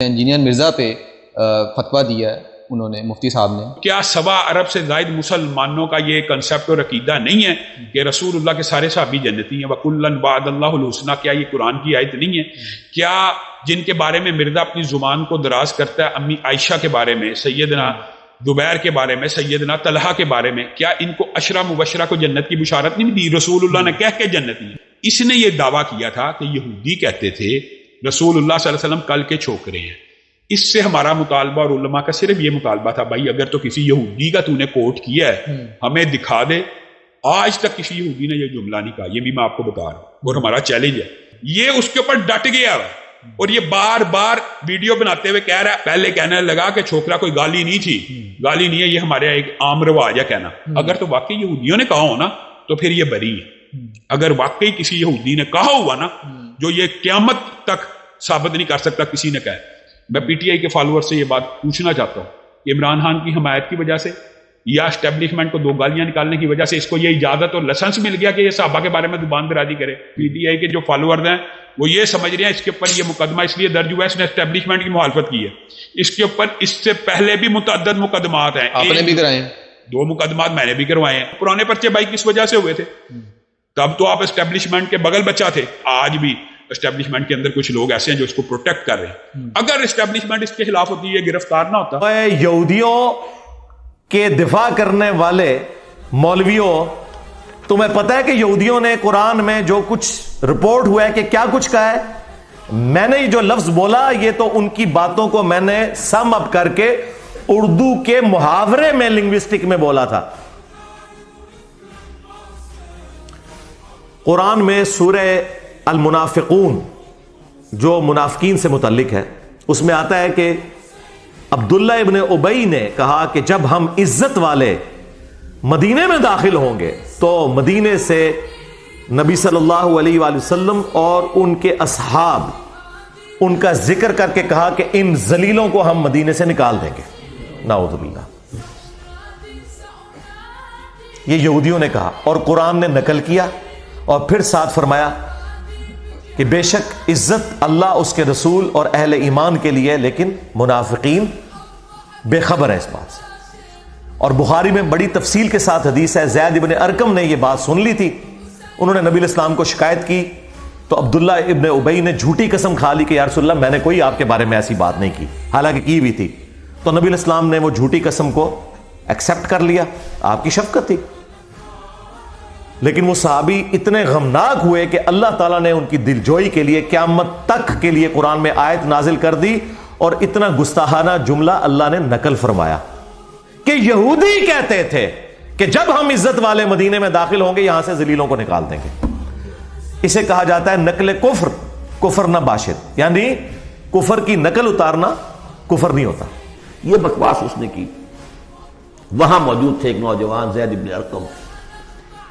Engineer Mirza پہ فتویٰ دیا ہے انہوں نے، مفتی صاحب نے. کیا 1.25 ارب سے زائد مسلمانوں کا یہ کنسیپٹ اور عقیدہ نہیں ہے کہ رسول اللہ کے سارے صحابی جنتی ہیں؟ وَكُلًّا وَعَدَ اللَّهُ الْحُسْنَىٰ، کیا یہ قرآن کی آیت نہیں ہے؟ کیا جن کے بارے میں مرزا اپنی زبان کو دراز کرتا ہے، امی عائشہ کے بارے میں، سیدنا زبیر کے بارے میں، سیدنا طلحہ کے بارے میں، کیا ان کو عشرہ مبشرہ کو جنت کی بشارت نہیں دی؟ رسول اللہ نے کہہ کے جنتی ہیں. اس نے یہ دعویٰ کیا تھا کہ یہودی کہتے تھے رسول اللہ صلی اللہ علیہ وسلم کل کے چھوکرے ہیں. اس سے ہمارا مطالبہ اور علماء کا صرف یہ مطالبہ تھا، بھائی اگر تو کسی یہودی کا تو نے کوٹ کیا ہے ہمیں دکھا دے. آج تک کسی یہودی نے یہ جملہ نہیں کہا، یہ بھی میں آپ کو بتا رہا ہوں اور ہمارا چیلنج ہے. یہ اس کے اوپر ڈٹ گیا ہے اور یہ بار بار ویڈیو بناتے ہوئے کہہ رہا ہے، پہلے کہنے لگا کہ چھوکرا کوئی گالی نہیں تھی، گالی نہیں ہے، یہ ہمارے ایک عام رواج ہے کہنا. اگر تو واقعی یہودیوں نے کہا ہو نا تو پھر یہ بری ہے. اگر واقعی کسی یہودی نے کہا ہوا نا، جو یہ قیامت تک ثابت نہیں کر سکتا کسی نے کہا. میں پی ٹی آئی کے فالوور سے یہ بات پوچھنا چاہتا ہوں کہ عمران خان کی حمایت کی وجہ سے یا اسٹیبلشمنٹ کو 2 گالیاں نکالنے کی وجہ سے اس کو یہ اجازت اور لائسنس مل گیا کہ یہ صحابہ کے بارے میں زبان درازی کرے؟ پی ٹی آئی کے جو فالوورز ہیں وہ یہ سمجھ رہے ہیں اس کے اوپر یہ مقدمہ اس لیے درج ہوا ہے اس نے اسٹیبلشمنٹ کی مخالفت کی ہے. اس کے اوپر اس سے پہلے بھی متعدد مقدمات ہیں، آپ نے بھی کرائے ہیں. 2 مقدمات میں نے بھی کروائے ہیں. پرانے پرچے بھائی کس وجہ سے ہوئے تھے؟ تب تو آپ اسٹیبلشمنٹ کے بغل بچہ تھے. آج بھی اسٹیبلشمنٹ کے اندر کچھ لوگ ایسے ہیں جو اس کو پروٹیکٹ کر رہے ہیں. اگر اسٹیبلشمنٹ اس کے خلاف ہوتی ہے، گرفتار نہ ہوتا. یہودیوں کے دفاع کرنے والے مولویوں، تمہیں پتہ ہے کہ یہودیوں نے قرآن میں جو کچھ رپورٹ ہوا ہے کہ کیا کچھ کہا ہے؟ میں نے جو لفظ بولا یہ تو ان کی باتوں کو میں نے سم اپ کر کے اردو کے محاورے میں لنگوسٹک میں بولا تھا. قرآن میں سورہ المنافقون جو منافقین سے متعلق ہے اس میں آتا ہے کہ عبداللہ ابن ابی نے کہا کہ جب ہم عزت والے مدینے میں داخل ہوں گے تو مدینے سے نبی صلی اللہ علیہ وآلہ وسلم اور ان کے اصحاب ان کا ذکر کر کے کہا کہ ان ذلیلوں کو ہم مدینے سے نکال دیں گے. نعوذ باللہ. یہ یہودیوں نے کہا اور قرآن نے نقل کیا اور پھر ساتھ فرمایا کہ بے شک عزت اللہ اس کے رسول اور اہل ایمان کے لیے، لیکن منافقین بے خبر ہے اس بات سے. اور بخاری میں بڑی تفصیل کے ساتھ حدیث ہے، زید ابن ارقم نے یہ بات سن لی تھی، انہوں نے نبی علیہ السلام کو شکایت کی تو عبداللہ ابن ابی نے جھوٹی قسم کھا لی کہ یا رسول اللہ میں نے کوئی آپ کے بارے میں ایسی بات نہیں کی، حالانکہ کی بھی تھی. تو نبی علیہ السلام نے وہ جھوٹی قسم کو ایکسپٹ کر لیا، آپ کی شفقت تھی. لیکن وہ صحابی اتنے غمناک ہوئے کہ اللہ تعالیٰ نے ان کی دلجوئی کے لیے قیامت تک کے لیے قرآن میں آیت نازل کر دی اور اتنا گستاخانہ جملہ اللہ نے نقل فرمایا کہ یہودی کہتے تھے کہ جب ہم عزت والے مدینے میں داخل ہوں گے یہاں سے ذلیلوں کو نکال دیں گے. اسے کہا جاتا ہے نقل کفر، کفر نہ باشد، یعنی کفر کی نقل اتارنا کفر نہیں ہوتا. یہ بکواس اس نے کی. وہاں موجود تھے ایک نوجوان زید ابن ارقم،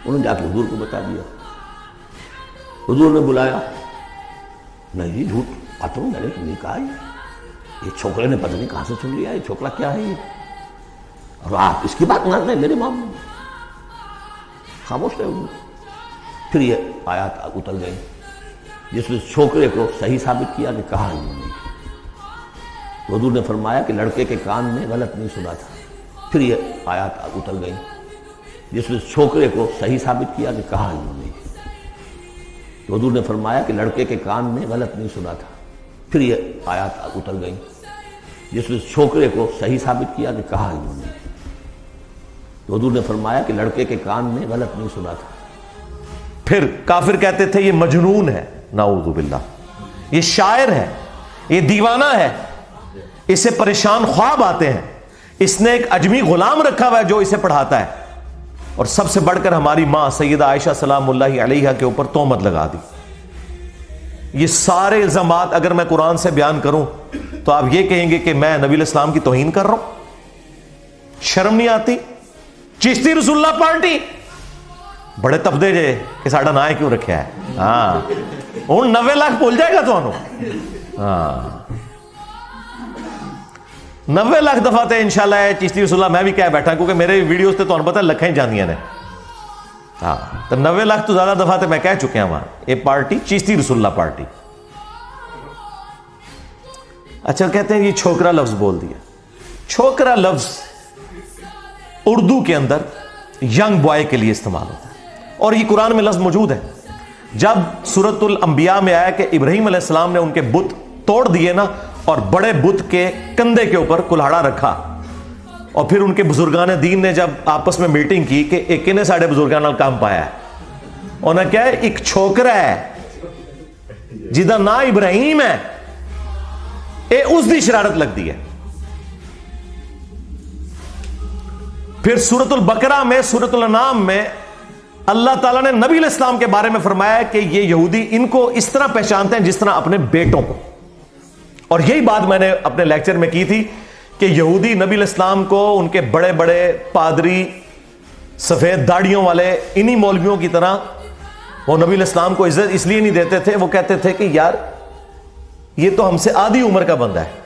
انہوں نے جا کے حضور کو بتا دیا. حضور نے بلایا، نہیں جی جھوٹ پتہ میں نے نہیں کہا، یہ چھوکرے نے پتہ نہیں کہاں سے سن لیا، یہ چھوکرا کیا ہے یہ، اور آپ اس کی بات مان رہے ہیں میرے معاملے میں. خاموش رہے حضور. پھر یہ آیات اتر گئی جس نے چھوکرے کو صحیح ثابت کیا کہ کہا انہوں نے. حضور نے فرمایا کہ لڑکے کے کان میں غلط نہیں سنا تھا. پھر یہ آیات اتر گئی جس نے چھوکرے کو صحیح ثابت کیا کہ کہا انہوں نے. حضور نے فرمایا کہ لڑکے کے کان میں غلط نہیں سنا تھا. پھر یہ آیات اتر گئی جس نے چھوکرے کو صحیح ثابت کیا کہ کہا انہوں نے. حضور نے فرمایا کہ لڑکے کے کان میں غلط نہیں سنا تھا. پھر کافر کہتے تھے یہ مجنون ہے، نعوذ باللہ، یہ شاعر ہے، یہ دیوانہ ہے، اسے پریشان خواب آتے ہیں، اس نے ایک اجمی غلام رکھا ہوا ہے جو اسے پڑھاتا ہے. اور سب سے بڑھ کر ہماری ماں سیدہ عائشہ سلام اللہ علیہہ کے اوپر تہمت لگا دی. یہ سارے الزامات اگر میں قرآن سے بیان کروں تو آپ یہ کہیں گے کہ میں نبی علیہ السلام کی توہین کر رہا ہوں. شرم نہیں آتی؟ چشتی رسول اللہ پارٹی بڑے تبدے جے کہ ساڑھا نائے کیوں رکھیا ہے. ہاں ہوں 90 لاکھ بول جائے گا تو انہوں. ہاں 90 لاکھ دفعہ تے انشاءاللہ چشتی رسول اللہ میں بھی کہہ بیٹھا کیونکہ میرے ویڈیوز تے تو انہوں پتہ لکھیں جانیاں نے. ہاں تو 90 لاکھ تو زیادہ دفعہ تے میں کہہ چکے ہیں وہاں یہ پارٹی چشتی رسول اللہ پارٹی. اچھا کہتے ہیں یہ چھوکرا لفظ بول دیا. چھوکرا لفظ اردو کے اندر ینگ بوائے کے لیے استعمال ہوتا ہے اور یہ قرآن میں لفظ موجود ہے. جب سورۃ الانبیاء میں آیا کہ ابراہیم علیہ السلام نے ان کے بت توڑ دیے نا اور بڑے بت کے کندھے کے اوپر کلہاڑا رکھا, اور پھر ان کے بزرگان دین نے جب آپس میں میٹنگ کی کہ ایک نے ساڑھے بزرگان نال کام پایا ہے, انہوں نے کیا ہے ایک چھوکرا ہے جدا نا ابراہیم ہے, اے اس دی شرارت لگ دی ہے. پھر سورۃ البقرہ میں, سورۃ الانعام میں اللہ تعالیٰ نے نبی علیہ السلام کے بارے میں فرمایا کہ یہ یہودی ان کو اس طرح پہچانتے ہیں جس طرح اپنے بیٹوں کو. اور یہی بات میں نے اپنے لیکچر میں کی تھی کہ یہودی نبی علیہ السلام کو ان کے بڑے بڑے پادری سفید داڑیوں والے انہی مولویوں کی طرح وہ نبی علیہ السلام کو عزت اس لیے نہیں دیتے تھے, وہ کہتے تھے کہ یار یہ تو ہم سے آدھی عمر کا بندہ ہے,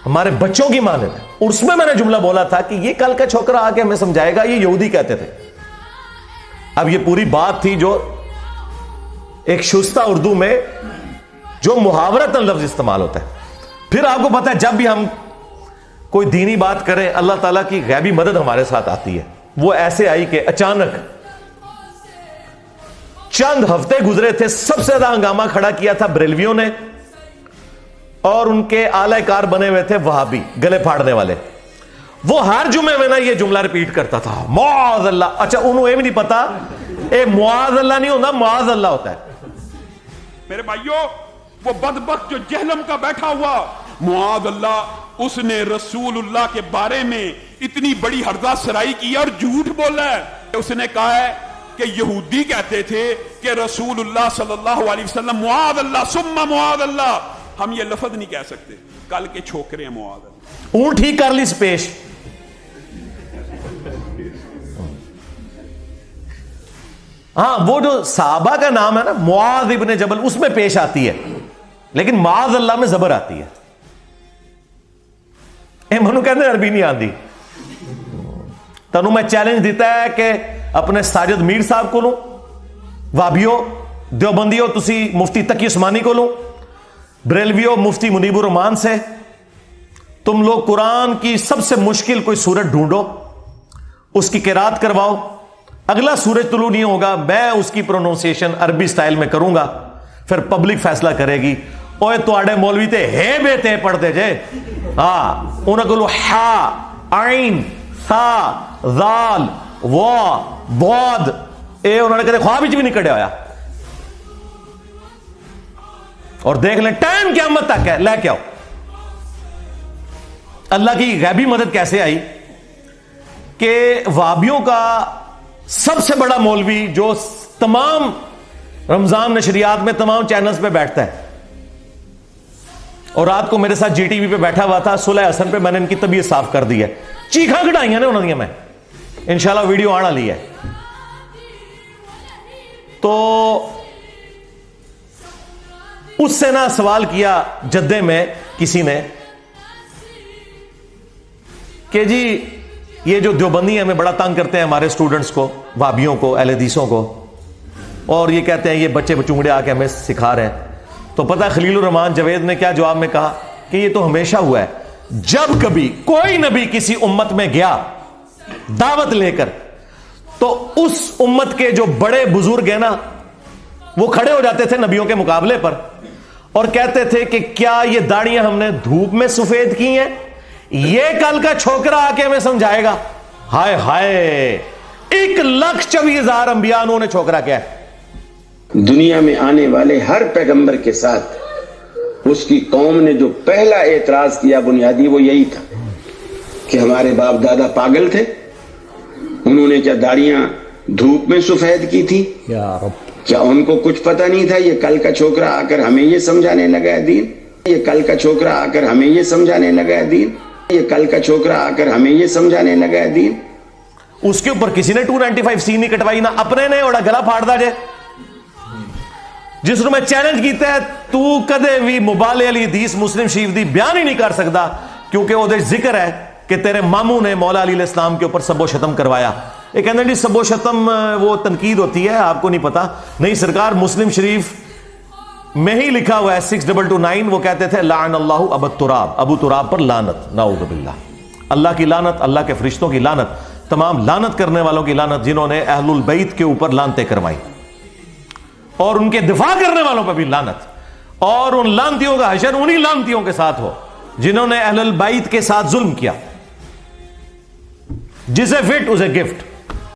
ہمارے بچوں کی مانند ہے. اور اس میں نے جملہ بولا تھا کہ یہ کل کا چھوکرا آ کے ہمیں سمجھائے گا, یہ یہودی کہتے تھے. اب یہ پوری بات تھی جو ایک شستہ اردو میں جو محاورتاً لفظ استعمال ہوتا ہے. پھر آپ کو پتا ہے جب بھی ہم کوئی دینی بات کریں اللہ تعالیٰ کی غیبی مدد ہمارے ساتھ آتی ہے. وہ ایسے آئی کہ اچانک چند ہفتے گزرے تھے, سب سے زیادہ ہنگامہ کھڑا کیا تھا بریلویوں نے, اور ان کے اعلی کار بنے ہوئے تھے وہابی گلے پھاڑنے والے. وہ ہر جمعے میں نا یہ جملہ ریپیٹ کرتا تھا, معاذ اللہ. اچھا انہوں یہ بھی نہیں پتا اے معاذ اللہ نہیں ہوتا, معاذ اللہ ہوتا ہے. میرے بھائیوں, وہ بدبخت جو جہنم کا بیٹھا ہوا, معاذ اللہ, اس نے رسول اللہ کے بارے میں اتنی بڑی ہرزہ سرائی کی اور جھوٹ بولا ہے. اس نے کہا ہے کہ یہودی کہتے تھے کہ رسول اللہ صلی اللہ علیہ وسلم معاذ اللہ ثم معاذ اللہ. ہم یہ لفظ نہیں کہہ سکتے, کل کے چھوکرے ہیں معاذ اللہ. اونٹ ہی کر لی سپیش. ہاں وہ جو صحابہ کا نام ہے نا معاذ ابن جبل, اس میں پیش آتی ہے, لیکن معاذ اللہ میں زبر آتی ہے. اے منو کہتے عربی نہیں آتی. تنو میں چیلنج دیتا ہے کہ اپنے ساجد میر صاحب کو لوں, وابیو دیوبندیو تسی مفتی تقی عثمانی کو لوں, بریلویو مفتی منیب الرحمان سے. تم لوگ قرآن کی سب سے مشکل کوئی سورت ڈھونڈو, اس کی قرات کرواؤ, اگلا سورج طلوع نہیں ہوگا, میں اس کی پروننسیشن عربی سٹائل میں کروں گا, پھر پبلک فیصلہ کرے گی. اوے تو آڑے مولوی تے ہے بیتے پڑھتے جے, ہاں انہوں کو لو ہا عین ثا ذال وا ضاد, اے انہوں نے کہتے خواب بھی نہیں کڑے ہویا. اور دیکھ لیں ٹائم قیامت تک ہے, لے کے آؤ. اللہ کی غیبی مدد کیسے آئی کہ وہابیوں کا سب سے بڑا مولوی جو تمام رمضان نشریات میں تمام چینلز پہ بیٹھتا ہے, اور رات کو میرے ساتھ جی ٹی وی پہ بیٹھا ہوا تھا, صلح حسن پہ میں نے ان کی طبیعت صاف کر دی ہے, چیخاں کھڑائیاں نے انہوں نے, میں انشاءاللہ ویڈیو آنا لی ہے. تو اس سے نہ سوال کیا جدے میں کسی نے کہ جی یہ جو دیوبندی ہمیں بڑا تنگ کرتے ہیں ہمارے اسٹوڈنٹس کو, وہابیوں کو, اہل حدیثوں کو, اور یہ کہتے ہیں یہ بچے بچونگڑے آ کے ہمیں سکھا رہے ہیں. تو پتہ خلیل الرحمان جوید نے کیا جواب میں کہا کہ یہ تو ہمیشہ ہوا ہے, جب کبھی کوئی نبی کسی امت میں گیا دعوت لے کر, تو اس امت کے جو بڑے بزرگ ہیں نا وہ کھڑے ہو جاتے تھے نبیوں کے مقابلے پر اور کہتے تھے کہ کیا یہ داڑیاں ہم نے دھوپ میں سفید کی ہیں, یہ کل کا چھوکرا آ کے ہمیں سمجھائے گا. ہائے ہائے, 1,24,000 انبیاء انہوں نے چھوکرا کیا ہے. دنیا میں آنے والے ہر پیغمبر کے ساتھ اس کی قوم نے جو پہلا اعتراض کیا بنیادی وہ یہی تھا کہ ہمارے باپ دادا پاگل تھے, انہوں نے کیا داڑیاں دھوپ میں سفید کی تھی, کیا ان کو کچھ پتہ نہیں تھا یہ کل کا چھوکرا آ کر ہمیں یہ سمجھانے لگا ہے دین, یہ کل کا چھوکرا آ کر ہمیں یہ سمجھانے لگا ہے دین, یہ کل کا چھوکرا آ کر ہمیں یہ سمجھانے لگا ہے دین. اس کے اوپر کسی نے 295C نہیں کٹوائی, نہ اپنے نے اوڑا گلا پھاڑ دا جے. جس میں چیلنج کیتا ہے تو کدے بھی مبالے علی حدیث مسلم شریف دی بیان ہی نہیں کر سکتا, کیونکہ وہ ذکر ہے کہ تیرے ماموں نے مولا علی علیہ السلام کے اوپر سب و شتم کروایا. یہ کہتے ہیں جی سب و شتم وہ تنقید ہوتی ہے, آپ کو نہیں پتا. نہیں سرکار, مسلم شریف میں ہی لکھا ہوا ہے 6229، وہ کہتے تھے لعن اللہ ابو تراب، ابو تراب پر لعنت، نعوذ باللہ، اللہ کی لعنت، اللہ کے فرشتوں کی لعنت، تمام لعنت کرنے والوں کی لعنت جنہوں نے اہل البیت کے اوپر لعنتیں کروائی، اور ان کے دفاع کرنے والوں پر بھی لعنت، اور ان لعنتیوں کا حشر انہی لعنتیوں کے ساتھ ہو جنہوں نے اہل البیت کے ساتھ ظلم کیا، جسے فٹ اسے گفٹ۔